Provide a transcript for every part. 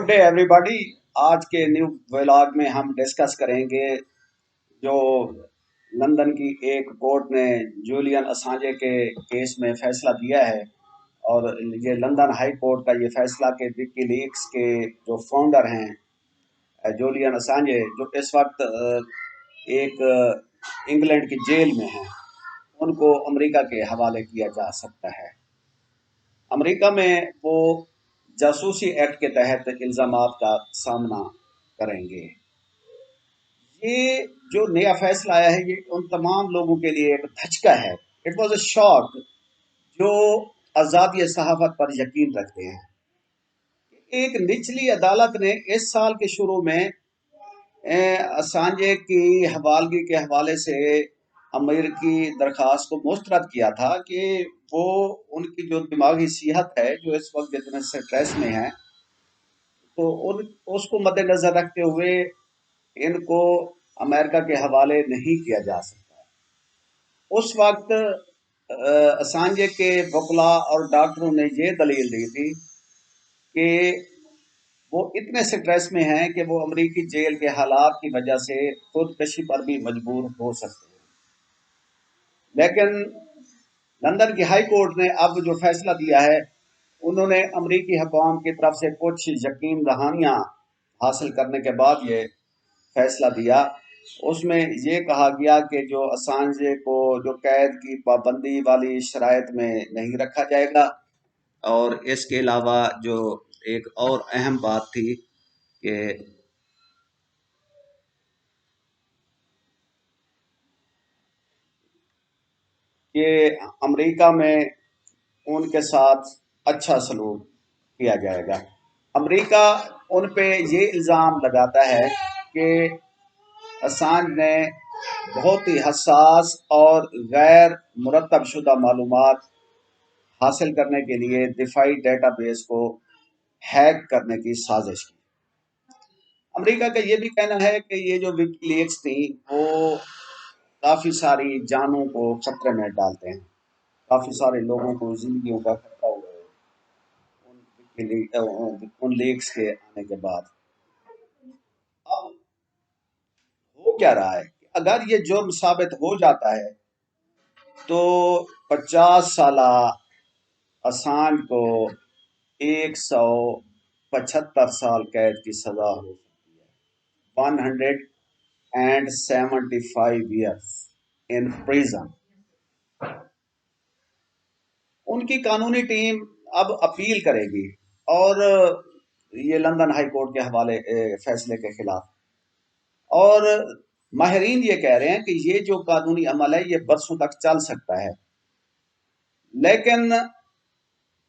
Good day everybody. आज के new vlog में हम डिस्कस करेंगे जो लंदन की एक कोर्ट ने जूलियन असांजे के केस में फैसला दिया है। और ये लंदन हाई कोर्ट का ये फैसला कि विकीलीक्स के जो फाउंडर हैं जूलियन असांजे, जो इस वक्त एक इंग्लैंड की जेल में हैं, उनको अमेरिका के हवाले किया जा सकता है। अमेरिका में वो जासूसी एक्ट के तहत इल्ज़ामात का सामना करेंगे। ये जो नया फैसला आया है, ये उन तमाम लोगों के लिए एक धचका है। इट वॉज अ शॉक जो आज़ादी सहाफ़त पर यकीन रखते हैं। एक निचली अदालत ने इस साल के शुरू में असांजे की हवालगी के हवाले से अमेरिकी दरख्वास्त को मुस्तरद किया था कि वो उनकी जो दिमागी सेहत है, जो इस वक्त जितने स्ट्रेस में है, तो उन उसको मद्देनजर रखते हुए इनको अमेरिका के हवाले नहीं किया जा सकता। उस वक्त असांजे के वकला और डॉक्टरों ने ये दलील दी थी कि वो इतने स्ट्रेस में हैं कि वो अमेरिकी जेल के हालात की वजह से खुदकशी पर भी मजबूर हो सकते हैं। लेकिन लंदन की हाई कोर्ट ने अब जो फैसला दिया है, उन्होंने अमेरिकी हुकाम की तरफ से कुछ यकीन दहानियां हासिल करने के बाद ये फैसला दिया। उसमें ये कहा गया कि जो असांजे को जो कैद की पाबंदी वाली शराइत में नहीं रखा जाएगा। और इसके अलावा जो एक और अहम बात थी कि अमेरिका में उनके साथ अच्छा सलूक किया जाएगा। अमेरिका उन पे ये इल्ज़ाम लगाता है कि असांज ने बहुत ही हसास और गैर मुरतब शुदा मालूमात हासिल करने के लिए दिफाई डेटाबेस को हैक करने की साजिश की। अमेरिका का ये भी कहना है कि ये जो विकीलीक्स थी, वो काफ़ी सारी जानों को खतरे में डालते हैं। काफ़ी सारे लोगों को जिंदगियों का खतरा हुआ है उन लीक्स के आने के बाद। अब हो क्या रहा है कि अगर ये जुर्म साबित हो जाता है तो 50 साल असांज को 175 साल कैद की सजा हो सकती है। 175 ईयर्स इन प्रिजन। उनकी कानूनी टीम अब अपील करेगी और ये लंदन हाई कोर्ट के हवाले फैसले के खिलाफ। और माहिरीन ये कह रहे हैं कि ये जो कानूनी अमल है, ये बरसों तक चल सकता है। लेकिन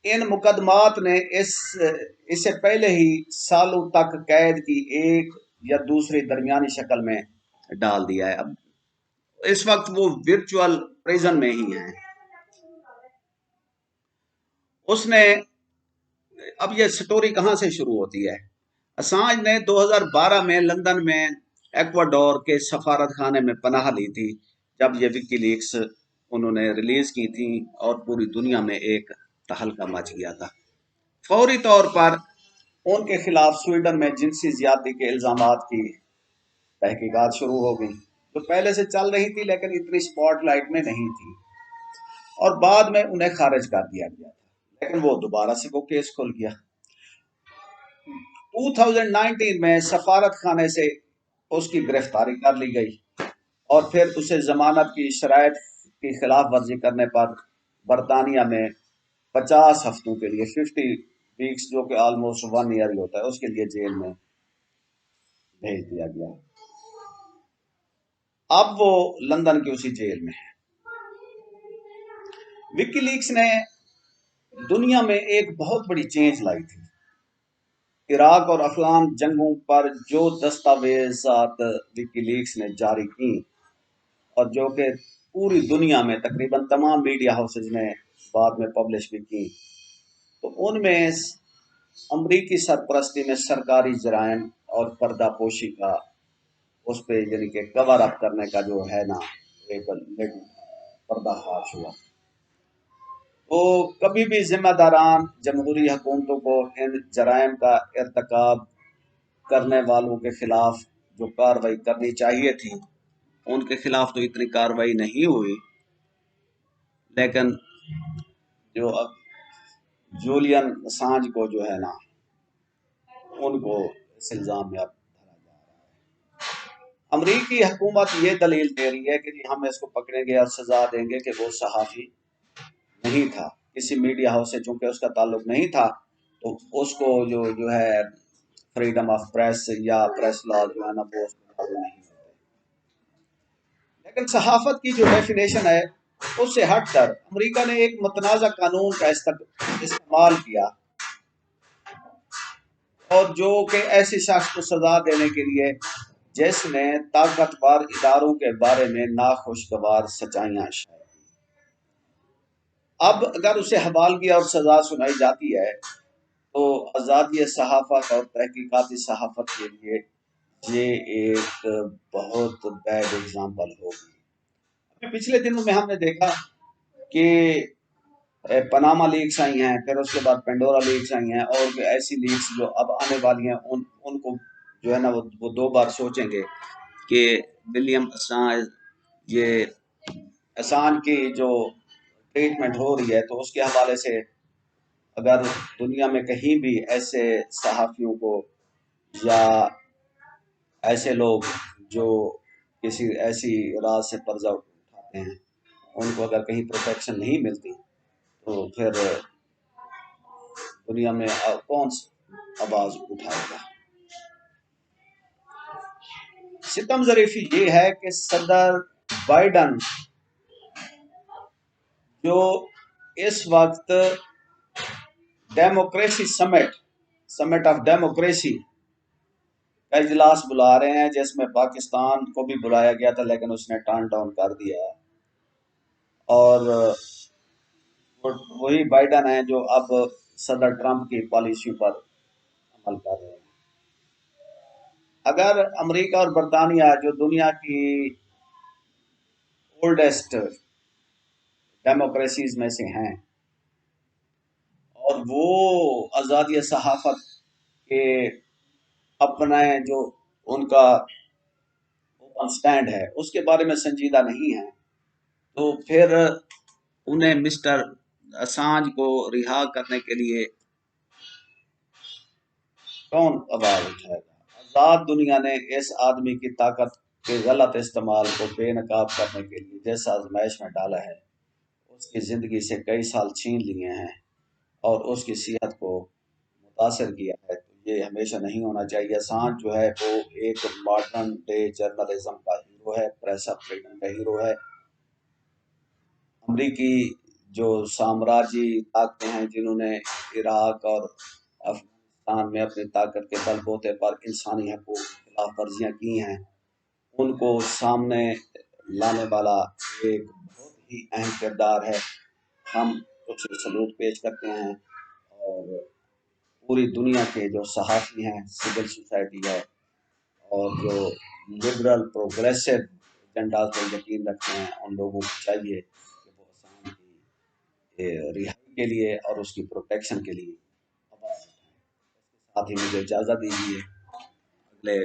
इन मुकदमात ने इससे पहले ही सालों तक कैद की एक या दूसरी दरमियानी शक्ल में डाल दिया है। अब इस वक्त वो वर्चुअल प्रिजन में ही हैं। उसने अब ये स्टोरी कहां से शुरू होती है? असांज ने 2012 में लंदन में एक्वाडोर के सफारत खाने में पनाह ली थी, जब ये विकीलीक्स उन्होंने रिलीज की थी और पूरी दुनिया में एक तहलका मच गया था। फौरी तौर पर उनके खिलाफ स्वीडन में जिनसी ज्यादती के इल्जामात की तहकीकात शुरू हो गई, जो पहले से चल रही थी लेकिन इतनी स्पॉटलाइट में नहीं थी। और बाद में उन्हें खारिज कर दिया गया था, लेकिन वो दोबारा से वो केस खुल गया। 2019 में सफारत खाने से उसकी गिरफ्तारी कर ली गई और फिर उसे जमानत की शराइत की खिलाफ वर्जी करने पर बरतानिया में 50 हफ्तों के लिए 50 वीक्स, जो कि ऑलमोस्ट 1 ईयर ही होता है, उसके लिए जेल में भेज दिया गया। अब वो लंदन की उसी जेल में है। विकीलीक्स ने दुनिया में एक बहुत बड़ी चेंज लाई थी। इराक और अफगान जंगों पर जो दस्तावेजात विकीलीक्स ने जारी की और जो कि पूरी दुनिया में तकरीबन तमाम मीडिया हाउसेज ने बाद में पब्लिश भी की, तो उनमें अमरीकी सरपरस्ती में सरकारी जराइम और पर्दापोशी का उस पे यानी कि कवर अप करने का जो है ना, एक पर्दाफाश हुआ। وہ کبھی بھی ذمہ داران جمہوری حکومتوں کو ان جرائم کا ارتکاب کرنے والوں کے خلاف جو کارروائی کرنی چاہیے تھی ان کے خلاف تو اتنی کارروائی نہیں ہوئی، لیکن جو جولین اسانج کو جو ہے نا ان کو اس الزام میں اب دھرا جا رہا ہے۔ امریکی حکومت یہ دلیل دے رہی ہے کہ جی ہم اس کو پکڑیں گے اور سزا دیں گے کہ وہ صحافی نہیں تھا، کسی میڈیا ہاؤس سے چونکہ اس کا تعلق نہیں تھا تو اس کو جو ہے فریڈم آف پریس یا پریس لا جو ہے نا وہ اس کو لاگو نہیں ہوتے۔ لیکن صحافت کی جو ڈیفینیشن ہے اس سے ہٹ کر امریکہ نے ایک متنازع قانون کا استعمال کیا اور جو کہ ایسی شخص کو سزا دینے کے لیے جس نے طاقتور اداروں کے بارے میں ناخوشگوار سچائیاں شائع کی۔ اب اگر اسے حوالگی اور سزا سنائی جاتی ہے تو آزادی صحافت اور تحقیقاتی صحافت کے لیے یہ ایک بہت بیڈ ایگزامپل ہوگی۔ پچھلے دنوں میں ہم نے دیکھا کہ پاناما لیکس آئی ہیں، پھر اس کے بعد پینڈورا لیکس آئی ہیں، اور ایسی لیکس جو اب آنے والی ہیں ان کو جو ہے نا وہ دو بار سوچیں گے کہ ولیم اسانج یہ اسانج کی جو ٹریٹمنٹ ہو رہی ہے تو اس کے حوالے سے اگر دنیا میں کہیں بھی ایسے صحافیوں کو یا ایسے لوگ جو کسی ایسی راز سے پردہ اٹھاتے ہیں ان کو اگر کہیں پروٹیکشن نہیں ملتی تو پھر دنیا میں کون آواز اٹھائے گا۔ ستم ظریفی یہ ہے کہ صدر بائیڈن جو اس وقت ڈیموکریسی سمٹ آف ڈیموکریسی کا اجلاس بلا رہے ہیں جس میں پاکستان کو بھی بلایا گیا تھا لیکن اس نے ٹرن ڈاؤن کر دیا، اور وہی بائیڈن ہے جو اب صدر ٹرمپ کی پالیسیوں پر عمل کر رہے ہیں۔ اگر امریکہ اور برطانیہ جو دنیا کی اولڈسٹ ڈیموکریسیز میں سے ہیں اور وہ آزادی صحافت کے اپنا جو ان کا اوپن سٹینڈ ہے اس کے بارے میں سنجیدہ نہیں ہے تو پھر انہیں مسٹر اسانج کو رہا کرنے کے لیے کون آواز اٹھائے گا؟ آزاد دنیا نے اس آدمی کی طاقت کے غلط استعمال کو بے نقاب کرنے کے لیے جیسا آزمائش میں ڈالا ہے، اس کی زندگی سے کئی سال چھین لیے ہیں اور اس کی صحت کو متاثر کیا ہے، تو یہ ہمیشہ نہیں ہونا چاہیے۔ اسانج جو ہے وہ ایک ماڈرن ڈے جرنلزم کا ہیرو ہے، پریس آف فریڈم کا ہیرو ہے۔ امریکی جو سامراجی طاقتیں ہیں جنہوں نے عراق اور افغانستان میں اپنی طاقت کے بل بوتے پر انسانی حقوق کی خلاف ورزیاں کی ہیں ان کو سامنے لانے والا ایک بہت ہی اہم کردار ہے۔ ہم کچھ سلوٹ پیش کرتے ہیں اور پوری دنیا کے جو صحافی ہیں، سول سوسائٹی ہے اور جو لبرل پروگریسو ایجنڈاز پر یقین رکھتے ہیں ان لوگوں کو چاہیے کہ وہ آسان کی رہائی کے لیے اور اس کی پروٹیکشن کے لیے آواز اٹھائیں۔ ساتھ ہی مجھے اجازت دیجیے، اگلے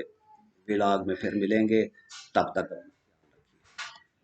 ولاگ میں پھر ملیں گے، تب تک